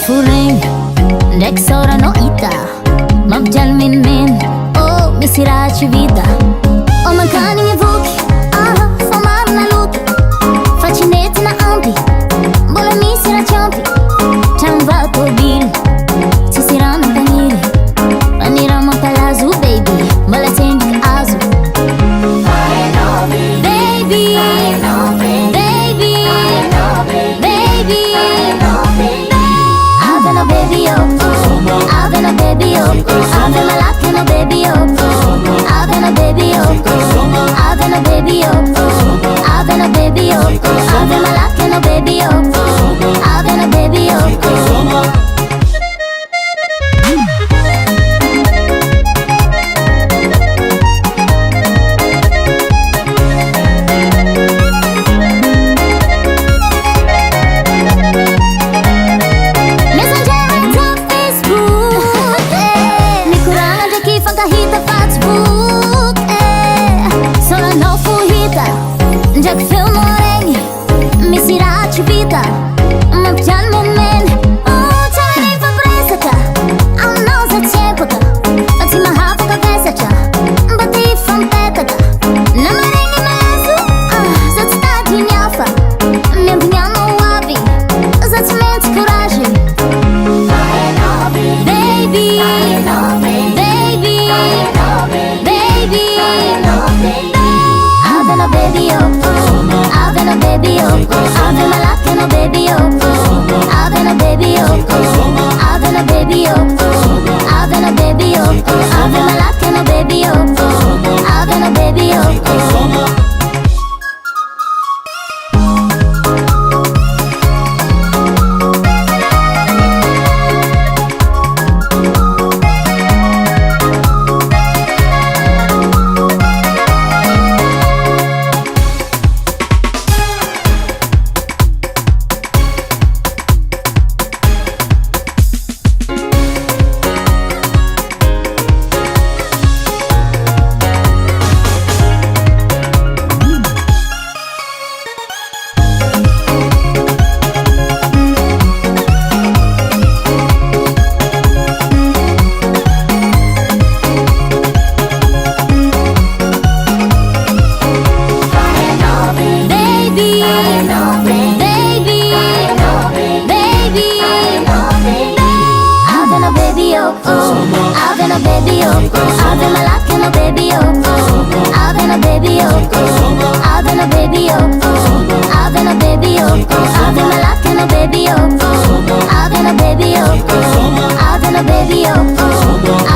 furing Dek sora no ita Mabjal min min Oh, misira chivita Oh, man kan ingen vok Får man na look Fascinete na ampi Bola misira champi Tamba to bil Sisira na paniri Panira mo palazu baby Bola tendik azu Baby Baby Baby Ave no baby oh Ave no baby oh Ave malake no baby oh Ave no baby oh Ave no baby oh Ave no baby oh Ave malake no baby oh Ave no baby oh baby, oh,